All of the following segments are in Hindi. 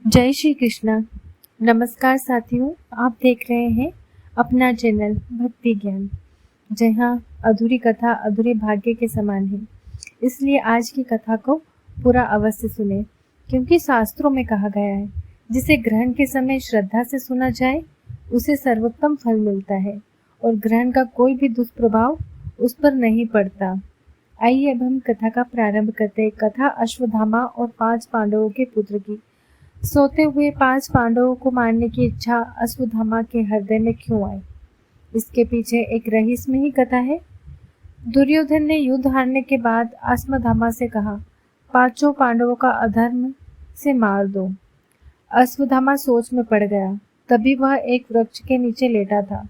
जय श्री कृष्णा। नमस्कार साथियों, आप देख रहे हैं अपना चैनल भक्ति ज्ञान, जहाँ अधूरी कथा अधूरे भाग्य के समान है। इसलिए आज की कथा को पूरा अवश्य सुने, क्योंकि शास्त्रों में कहा गया है जिसे ग्रहण के समय श्रद्धा से सुना जाए उसे सर्वोत्तम फल मिलता है और ग्रहण का कोई भी दुष्प्रभाव उस पर नहीं पड़ता। आइए अब हम कथा का प्रारंभ करते हैं। कथा अश्वत्थामा और 5 पांडवों के पुत्र की। सोते हुए 5 पांडवों को मारने की इच्छा अश्वत्थामा के हृदय में क्यों आई, इसके पीछे एक रहस्यमयी कथा है। दुर्योधन ने युद्ध हारने के बाद अश्वत्थामा से कहा, 5 पांडवों का अधर्म से मार दो। अश्वत्थामा सोच में पड़ गया। तभी वह एक वृक्ष के नीचे लेटा था।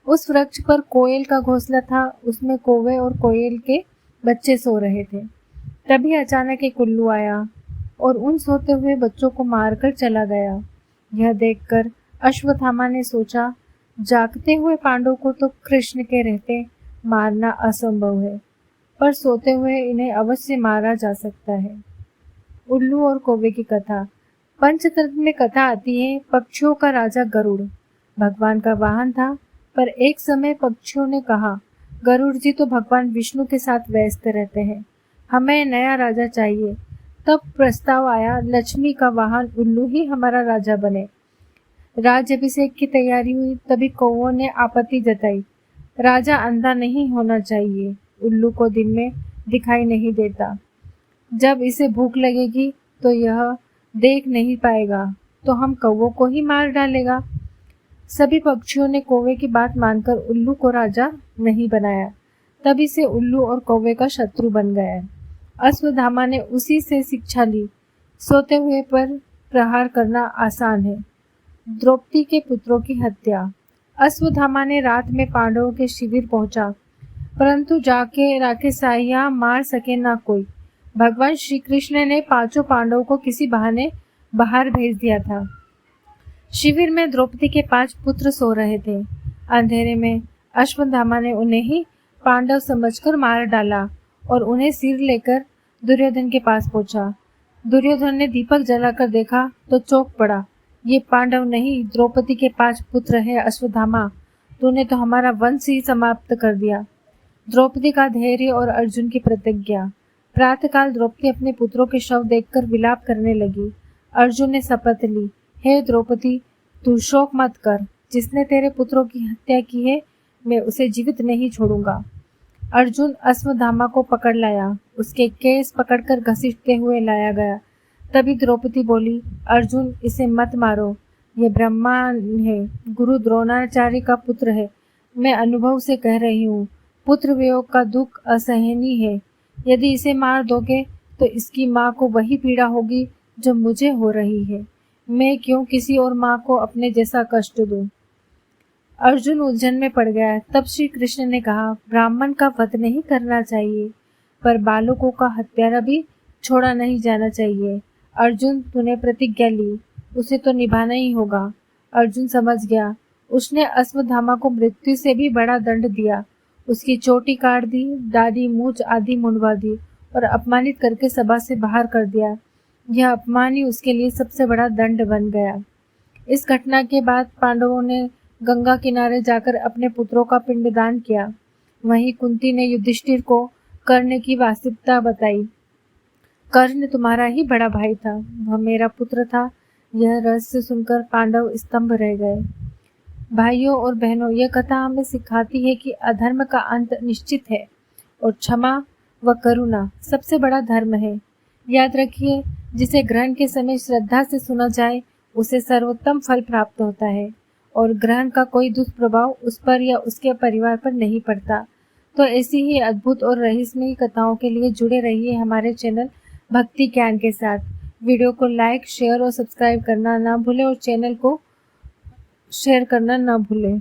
उस वृक्ष पर कोयल का घोंसला था, उसमें कौवे और कोयल के बच्चे सो रहे थे। तभी अचानक एक उल्लू आया और उन सोते हुए बच्चों को मारकर चला गया। यह देखकर अश्वत्थामा ने सोचा, जागते हुए पांडवों को तो कृष्ण के रहते मारना असंभव है, पर सोते हुए इन्हें अवश्य मारा जा सकता है। उल्लू और कौवे की कथा। पंचतंत्र में कथा आती है, पक्षियों का राजा गरुड़ भगवान का वाहन था, पर एक समय पक्षियों ने कहा, गरुड़ जी तो भगवान विष्णु के साथ व्यस्त रहते हैं, हमें नया राजा चाहिए। तब प्रस्ताव आया, लक्ष्मी का वाहन उल्लू ही हमारा राजा बने। राज्याभिषेक की तैयारी हुई, तभी कौवों ने आपत्ति जताई, राजा अंधा नहीं होना चाहिए, उल्लू को दिन में दिखाई नहीं देता, जब इसे भूख लगेगी तो यह देख नहीं पाएगा, तो हम कौवों को ही मार डालेगा। सभी पक्षियों ने कौवे की बात मानकर उल्लू को राजा नहीं बनाया। तभी से उल्लू और कौवे का शत्रु बन गया। अश्वत्थामा ने उसी से शिक्षा ली, सोते हुए पर प्रहार करना आसान है। द्रौपदी के पुत्रों की हत्या। अश्वत्थामा ने रात में पांडवों के शिविर पहुंचा, परंतु जाके राखे साहिया मार सके ना कोई। भगवान श्री कृष्ण ने 5 पांडवों को किसी बहाने बाहर भेज दिया था। शिविर में द्रौपदी के 5 पुत्र सो रहे थे। अंधेरे में अश्वत्थामा ने उन्हें ही पांडव समझकर मार डाला और उन्हें सिर लेकर दुर्योधन के पास पहुंचा। दुर्योधन ने दीपक जलाकर देखा तो चौंक पड़ा, ये पांडव नहीं, द्रौपदी के 5 पुत्र हैं। अश्वत्थामा, तूने तो हमारा वंश ही समाप्त कर दिया। द्रौपदी का धैर्य और अर्जुन की प्रतिज्ञा। प्रातःकाल द्रौपदी अपने पुत्रों के शव देखकर विलाप करने लगी। अर्जुन ने शपथ ली, हे द्रौपदी, तू शोक मत कर, जिसने तेरे पुत्रों की हत्या की है मैं उसे जीवित नहीं छोड़ूंगा। अर्जुन अश्वत्थामा को पकड़ लाया, उसके केस पकड़कर घसीटते हुए लाया गया। तभी द्रौपदी बोली, अर्जुन इसे मत मारो, ये ब्रह्मा है, गुरु द्रोणाचार्य का पुत्र है। मैं अनुभव से कह रही हूँ, पुत्र वियोग का दुख असहनीय है। यदि इसे मार दोगे तो इसकी माँ को वही पीड़ा होगी जो मुझे हो रही है। मैं क्यों किसी और माँ को अपने जैसा कष्ट दूं। अर्जुन उलझन में पड़ गया। तब श्री कृष्ण ने कहा, ब्राह्मण का वध नहीं करना चाहिए, पर बालकों का हत्यारा भी छोड़ा नहीं जाना चाहिए। अर्जुन, तूने प्रतिज्ञा ली, उसे तो निभाना ही होगा। अर्जुन समझ गया। उसने अश्वत्थामा को मृत्यु से भी बड़ा दंड दिया। उसकी चोटी काट दी, दाढ़ी मूछ आदि मुंडवा दी और अपमानित करके सभा से बाहर कर दिया। यह अपमान ही उसके लिए सबसे बड़ा दंड बन गया। इस घटना के बाद पांडवों ने गंगा किनारे जाकर अपने पुत्रों का पिंडदान किया। वहीं कुंती ने युधिष्ठिर को कर्ण की वास्तविकता बताई। कर्ण तुम्हारा ही बड़ा भाई था, वह मेरा पुत्र था। यह रहस्य सुनकर पांडव स्तंभ रह गए। भाइयों और बहनों, यह कथा हमें सिखाती है कि अधर्म का अंत निश्चित है और क्षमा व करुणा सबसे बड़ा धर्म है। याद रखिए, जिसे ग्रहण के समय श्रद्धा से सुना जाए उसे सर्वोत्तम फल प्राप्त होता है और ग्रहण का कोई दुष्प्रभाव उस पर या उसके परिवार पर नहीं पड़ता। तो ऐसी ही अद्भुत और रहस्यमयी कथाओं के लिए जुड़े रहिए हमारे चैनल भक्ति ज्ञान के साथ। वीडियो को लाइक, शेयर और सब्सक्राइब करना ना भूलें और चैनल को शेयर करना ना भूलें।